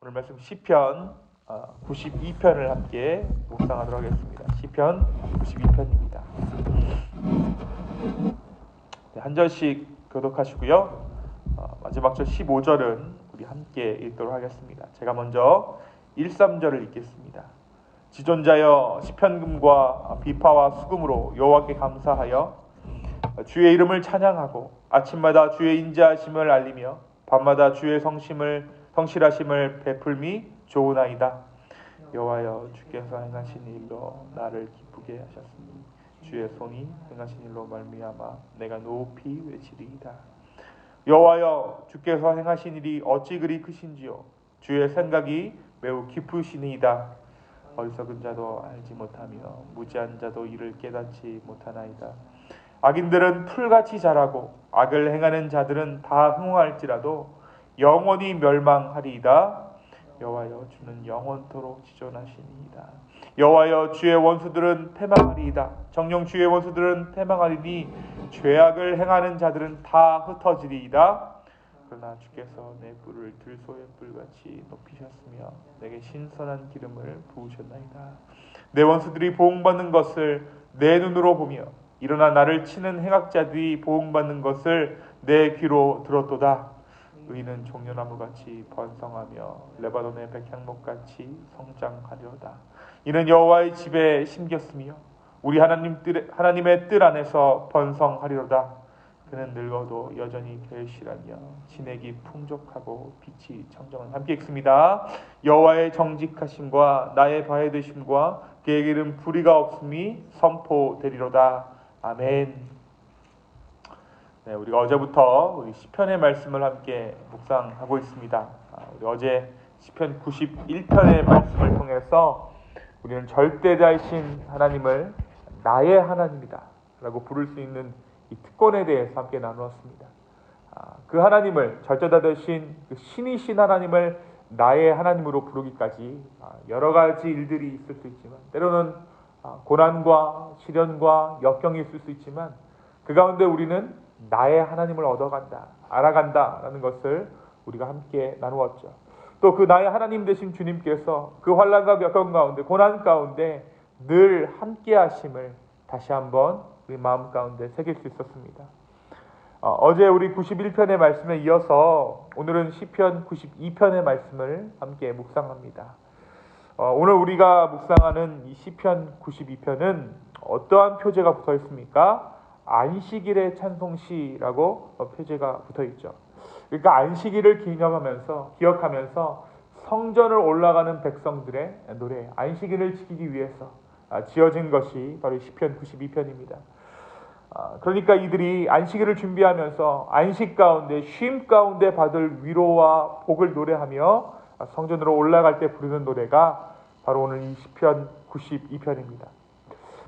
오늘 말씀 시편 92편을 함께 묵상하도록 하겠습니다. 시편 92편입니다. 한 절씩 교독하시고요. 마지막 절 15절은 우리 함께 읽도록 하겠습니다. 제가 먼저 1, 3절을 읽겠습니다. 지존자여 시편금과 비파와 수금으로 여호와께 감사하여 주의 이름을 찬양하고 아침마다 주의 인자하심을 알리며 밤마다 주의 성실하심을 베풀미 좋으나이다. 여호와여 주께서 행하신 일로 나를 기쁘게 하셨으니 주의 손이 행하신 일로 말미암아 내가 높이 외치리이다. 여호와여 주께서 행하신 일이 어찌 그리 크신지요. 주의 생각이 매우 깊으시니이다. 어리석은 자도 알지 못하며 무지한 자도 이를 깨닫지 못하나이다. 악인들은 풀같이 자라고 악을 행하는 자들은 다 흥황할지라도 영원히 멸망하리이다. 여호와여 주는 영원토록 지존하시니이다. 여호와여 주의 원수들은 패망하리이다. 정녕 주의 원수들은 패망하리니 죄악을 행하는 자들은 다 흩어지리이다. 그러나 주께서 내 뿔을 들소의 뿔같이 높이셨으며 내게 신선한 기름을 부으셨나이다. 내 원수들이 보응받는 것을 내 눈으로 보며 일어나 나를 치는 행악자들이 보응받는 것을 내 귀로 들었도다. 의인은 종려나무같이 번성하며 레바논의 백향목같이 성장하려다. 이는 여호와의 집에 심겼으며 우리 하나님의 뜰 안에서 번성하리로다. 그는 늙어도 여전히 결실하며 진액이 풍족하고 빛이 청정한. 함께 읽습니다. 여호와의 정직하심과 나의 바해되심과 그에게는 불의가 없음이 선포되리로다. 아멘. 네, 우리가 어제부터 우리 시편의 말씀을 함께 묵상하고 있습니다. 우리 어제 시편 91편의 말씀을 통해서 우리는 절대자이신 하나님을 나의 하나님이다 라고 부를 수 있는 이 특권에 대해서 함께 나누었습니다. 그 하나님을, 절대자 되신 그 신이신 하나님을 나의 하나님으로 부르기까지 여러 가지 일들이 있을 수 있지만, 때로는 고난과 시련과 역경이 있을 수 있지만, 그 가운데 우리는 나의 하나님을 얻어간다, 알아간다 라는 것을 우리가 함께 나누었죠. 또 그 나의 하나님 되신 주님께서 그 환난과 역경 가운데, 고난 가운데 늘 함께 하심을 다시 한번 우리 마음 가운데 새길 수 있었습니다. 어제 우리 91편의 말씀에 이어서 오늘은 시편 92편의 말씀을 함께 묵상합니다. 오늘 우리가 묵상하는 이 시편 92편은 어떠한 표제가 붙어 있습니까? 안식일의 찬송시라고 표제가 붙어 있죠. 그러니까 안식일을 기억하면서 성전을 올라가는 백성들의 노래, 안식일을 지키기 위해서 지어진 것이 바로 시편 92편입니다. 그러니까 이들이 안식일을 준비하면서 안식 가운데, 쉼 가운데 받을 위로와 복을 노래하며 성전으로 올라갈 때 부르는 노래가 바로 오늘 이 시편 92편입니다.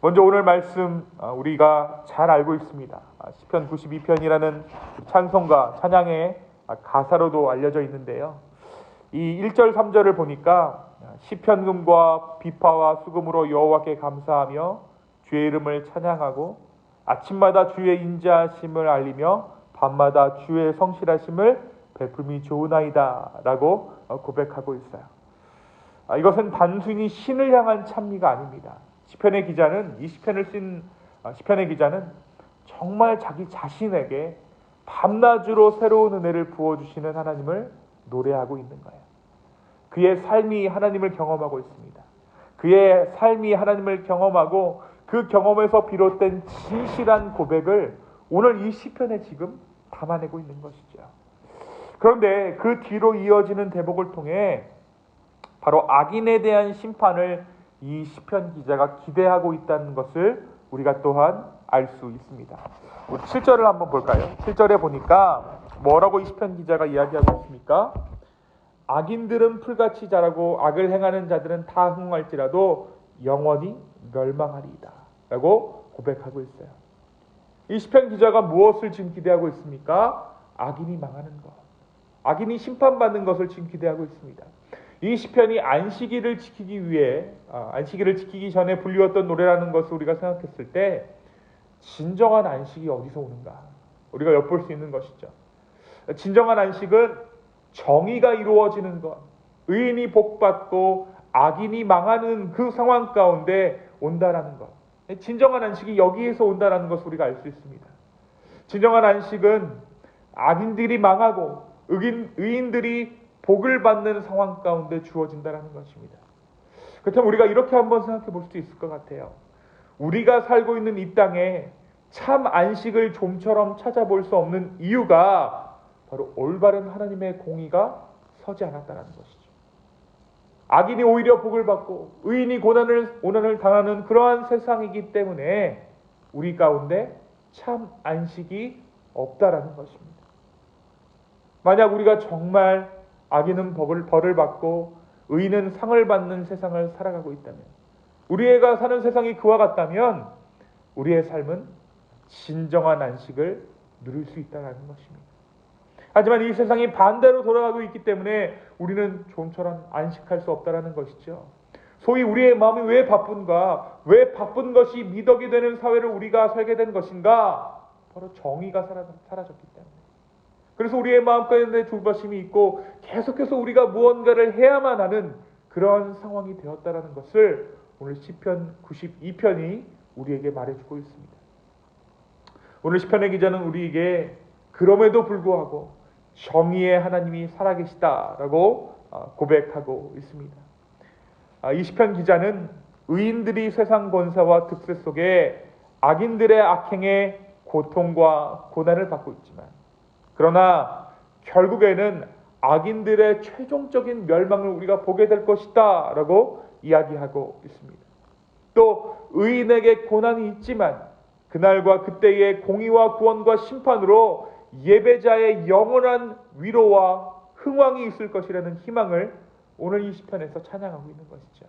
먼저 오늘 말씀 우리가 잘 알고 있습니다. 시편 92편이라는 찬송가, 찬양의 가사로도 알려져 있는데요. 이 1절, 3절을 보니까 시편금과 비파와 수금으로 여호와께 감사하며 주의 이름을 찬양하고 아침마다 주의 인자하심을 알리며 밤마다 주의 성실하심을 베풀미 좋으나이다 라고 고백하고 있어요. 이것은 단순히 신을 향한 찬미가 아닙니다. 시편의 기자는, 이 시편을 쓴 시편의 기자는 정말 자기 자신에게 밤낮으로 새로운 은혜를 부어주시는 하나님을 노래하고 있는 거예요. 그의 삶이 하나님을 경험하고 있습니다. 그의 삶이 하나님을 경험하고 그 경험에서 비롯된 진실한 고백을 오늘 이 시편에 지금 담아내고 있는 것이죠. 그런데 그 뒤로 이어지는 대목을 통해 바로 악인에 대한 심판을 이 시편 기자가 기대하고 있다는 것을 우리가 또한 알 수 있습니다. 우리 7절을 한번 볼까요? 7절에 보니까 뭐라고 이 시편 기자가 이야기하고 있습니까? 악인들은 풀같이 자라고 악을 행하는 자들은 다 흥할지라도 영원히 멸망하리이다 라고 고백하고 있어요. 이 시편 기자가 무엇을 지금 기대하고 있습니까? 악인이 망하는 것, 악인이 심판받는 것을 지금 기대하고 있습니다. 이 시편이 안식일을 지키기 위해, 안식일을 지키기 전에 불리웠던 노래라는 것을 우리가 생각했을 때 진정한 안식이 어디서 오는가? 우리가 엿볼 수 있는 것이죠. 진정한 안식은 정의가 이루어지는 것, 의인이 복받고 악인이 망하는 그 상황 가운데 온다라는 것. 진정한 안식이 여기에서 온다라는 것을 우리가 알 수 있습니다. 진정한 안식은 악인들이 망하고 의인들이 복을 받는 상황 가운데 주어진다라는 것입니다. 그렇다면 우리가 이렇게 한번 생각해 볼 수도 있을 것 같아요. 우리가 살고 있는 이 땅에 참 안식을 좀처럼 찾아볼 수 없는 이유가 바로 올바른 하나님의 공의가 서지 않았다는 것이죠. 악인이 오히려 복을 받고 의인이 고난을 당하는 그러한 세상이기 때문에 우리 가운데 참 안식이 없다라는 것입니다. 만약 우리가 정말 악인은 벌을 받고 의인은 상을 받는 세상을 살아가고 있다면, 우리가 사는 세상이 그와 같다면 우리의 삶은 진정한 안식을 누릴 수 있다는 것입니다. 하지만 이 세상이 반대로 돌아가고 있기 때문에 우리는 좀처럼 안식할 수 없다는 것이죠. 소위 우리의 마음이 왜 바쁜가? 왜 바쁜 것이 미덕이 되는 사회를 우리가 살게 된 것인가? 바로 정의가 사라졌기 때문에. 그래서 우리의 마음 가운데 두려움이 있고 계속해서 우리가 무언가를 해야만 하는 그런 상황이 되었다는 것을 오늘 시편 92편이 우리에게 말해주고 있습니다. 오늘 시편의 기자는 우리에게 그럼에도 불구하고 정의의 하나님이 살아계시다라고 고백하고 있습니다. 이 시편 기자는 의인들이 세상 권세와 득세 속에 악인들의 악행에 고통과 고난을 받고 있지만, 그러나 결국에는 악인들의 최종적인 멸망을 우리가 보게 될 것이다 라고 이야기하고 있습니다. 또 의인에게 고난이 있지만 그날과 그때의 공의와 구원과 심판으로 예배자의 영원한 위로와 흥왕이 있을 것이라는 희망을 오늘 이 시편에서 찬양하고 있는 것이죠.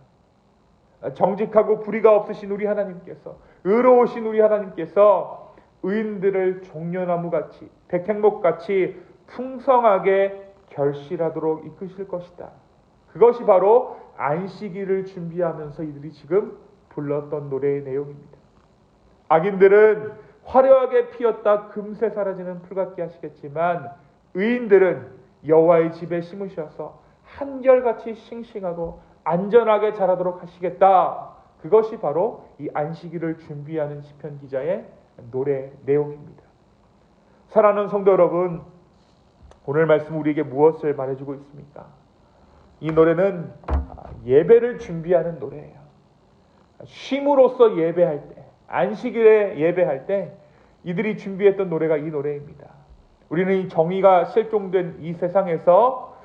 정직하고 불의가 없으신 우리 하나님께서, 의로우신 우리 하나님께서 의인들을 종려나무같이 백향목같이 풍성하게 결실하도록 이끄실 것이다. 그것이 바로 안식일을 준비하면서 이들이 지금 불렀던 노래의 내용입니다. 악인들은 화려하게 피었다 금세 사라지는 풀 같게 하시겠지만, 의인들은 여호와의 집에 심으셔서 한결같이 싱싱하고 안전하게 자라도록 하시겠다. 그것이 바로 이 안식일을 준비하는 시편 기자의 노래 내용입니다. 사랑하는 성도 여러분, 오늘 말씀 우리에게 무엇을 말해주고 있습니까? 이 노래는 예배를 준비하는 노래예요. 쉼으로써 예배할 때, 안식일에 예배할 때 이들이 준비했던 노래가 이 노래입니다. 우리는 이 정의가 실종된 이 세상에서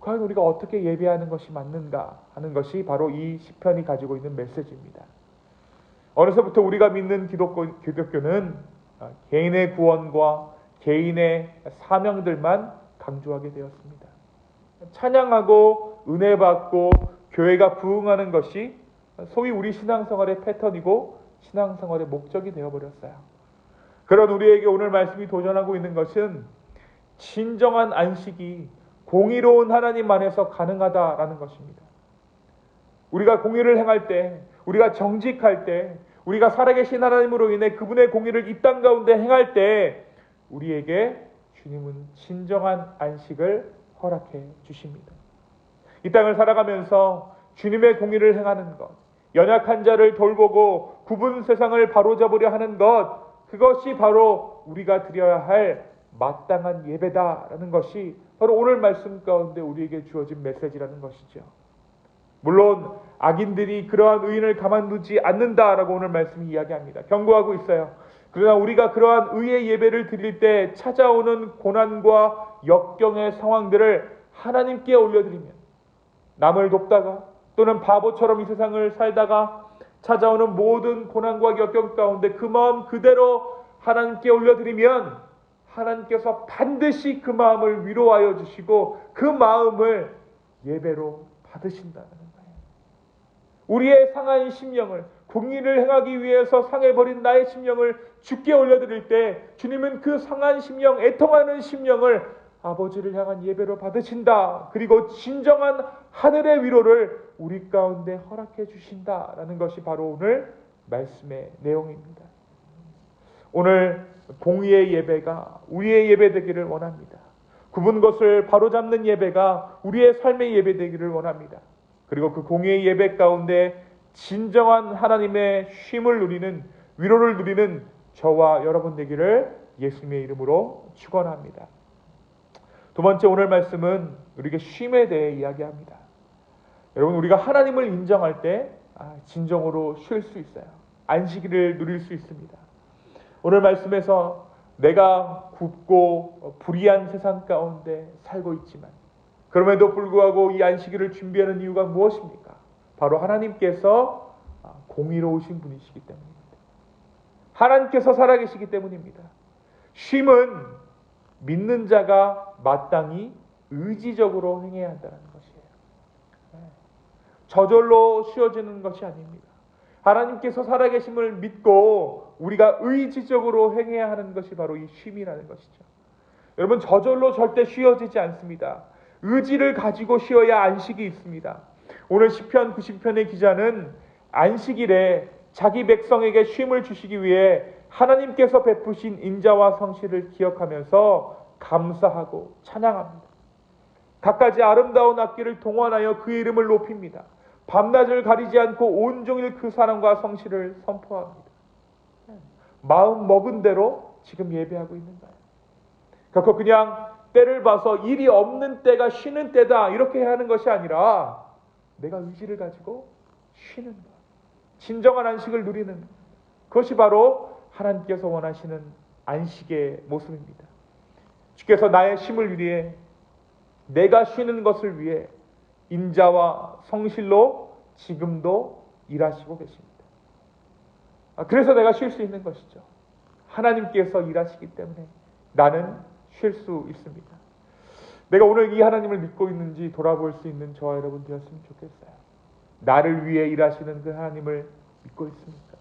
과연 우리가 어떻게 예배하는 것이 맞는가 하는 것이 바로 이 시편이 가지고 있는 메시지입니다. 어느새부터 우리가 믿는 기독교는 개인의 구원과 개인의 사명들만 강조하게 되었습니다. 찬양하고 은혜 받고 교회가 부흥하는 것이 소위 우리 신앙생활의 패턴이고 신앙생활의 목적이 되어버렸어요. 그런 우리에게 오늘 말씀이 도전하고 있는 것은 진정한 안식이 공의로운 하나님 안에서 가능하다라는 것입니다. 우리가 공의를 행할 때, 우리가 정직할 때, 우리가 살아계신 하나님으로 인해 그분의 공의를 이 땅 가운데 행할 때 우리에게 주님은 진정한 안식을 허락해 주십니다. 이 땅을 살아가면서 주님의 공의를 행하는 것, 연약한 자를 돌보고 굽은 세상을 바로잡으려 하는 것, 그것이 바로 우리가 드려야 할 마땅한 예배다라는 것이 바로 오늘 말씀 가운데 우리에게 주어진 메시지라는 것이죠. 물론 악인들이 그러한 의인을 가만두지 않는다라고 오늘 말씀이 이야기합니다. 경고하고 있어요. 그러나 우리가 그러한 의의 예배를 드릴 때 찾아오는 고난과 역경의 상황들을 하나님께 올려드리면, 남을 돕다가 또는 바보처럼 이 세상을 살다가 찾아오는 모든 고난과 역경 가운데 그 마음 그대로 하나님께 올려드리면 하나님께서 반드시 그 마음을 위로하여 주시고 그 마음을 예배로 받으신다는 거예요. 우리의 상한 심령을, 공의를 행하기 위해서 상해버린 나의 심령을 주께 올려드릴 때 주님은 그 상한 심령, 애통하는 심령을 아버지를 향한 예배로 받으신다. 그리고 진정한 하늘의 위로를 우리 가운데 허락해 주신다라는 것이 바로 오늘 말씀의 내용입니다. 오늘 공의의 예배가 우리의 예배 되기를 원합니다. 굽은 것을 바로잡는 예배가 우리의 삶의 예배 되기를 원합니다. 그리고 그 공의의 예배 가운데 진정한 하나님의 쉼을 누리는, 위로를 누리는 저와 여러분 되기를 예수님의 이름으로 축원합니다. 두 번째, 오늘 말씀은 우리에게 쉼에 대해 이야기합니다. 여러분, 우리가 하나님을 인정할 때 진정으로 쉴 수 있어요. 안식일을 누릴 수 있습니다. 오늘 말씀에서 내가 굽고 불의한 세상 가운데 살고 있지만 그럼에도 불구하고 이 안식일을 준비하는 이유가 무엇입니까? 바로 하나님께서 공의로우신 분이시기 때문입니다. 하나님께서 살아계시기 때문입니다. 쉼은 믿는 자가 마땅히 의지적으로 행해야 한다는 것이에요. 저절로 쉬어지는 것이 아닙니다. 하나님께서 살아계심을 믿고 우리가 의지적으로 행해야 하는 것이 바로 이 쉼이라는 것이죠. 여러분, 저절로 절대 쉬어지지 않습니다. 의지를 가지고 쉬어야 안식이 있습니다. 오늘 시편 90편의 기자는 안식일에 자기 백성에게 쉼을 주시기 위해 하나님께서 베푸신 인자와 성실을 기억하면서 감사하고 찬양합니다. 갖가지 아름다운 악기를 동원하여 그의 이름을 높입니다. 밤낮을 가리지 않고 온종일 그 사랑과 성실을 선포합니다. 마음 먹은 대로 지금 예배하고 있는 거예요. 결코 그냥 때를 봐서 일이 없는 때가 쉬는 때다 이렇게 하는 것이 아니라 내가 의지를 가지고 쉬는 것, 진정한 안식을 누리는 것, 그것이 바로 하나님께서 원하시는 안식의 모습입니다. 주께서 나의 쉼을 위해, 내가 쉬는 것을 위해 인자와 성실로 지금도 일하시고 계십니다. 그래서 내가 쉴 수 있는 것이죠. 하나님께서 일하시기 때문에 나는 쉴 수 있습니다. 내가 오늘 이 하나님을 믿고 있는지 돌아볼 수 있는 저와 여러분 되었으면 좋겠어요. 나를 위해 일하시는 그 하나님을 믿고 있습니까?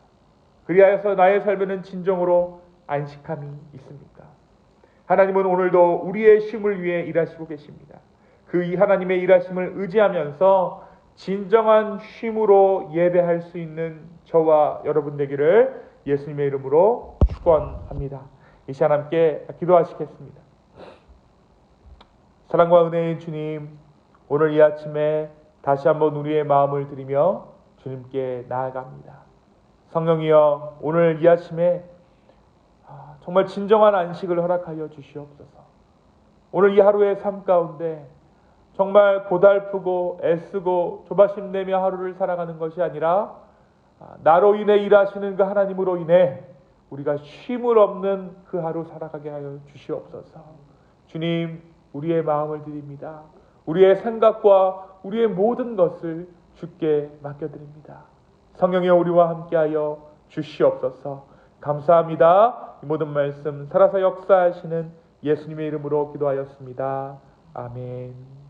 그리하여서 나의 삶에는 진정으로 안식함이 있습니까? 하나님은 오늘도 우리의 쉼을 위해 일하시고 계십니다. 그 이 하나님의 일하심을 의지하면서 진정한 쉼으로 예배할 수 있는 저와 여러분 되기를 예수님의 이름으로 축원합니다. 이 시간 함께 기도하시겠습니다. 사랑과 은혜의 주님, 오늘 이 아침에 다시 한번 우리의 마음을 드리며 주님께 나아갑니다. 성령이여, 오늘 이 아침에 정말 진정한 안식을 허락하여 주시옵소서. 오늘 이 하루의 삶 가운데 정말 고달프고 애쓰고 조바심 내며 하루를 살아가는 것이 아니라 나로 인해 일하시는 그 하나님으로 인해 우리가 쉼을 없는 그 하루 살아가게 하여 주시옵소서. 주님, 우리의 마음을 드립니다. 우리의 생각과 우리의 모든 것을 주께 맡겨드립니다. 성령이 우리와 함께하여 주시옵소서. 감사합니다. 이 모든 말씀 살아서 역사하시는 예수님의 이름으로 기도하였습니다. 아멘.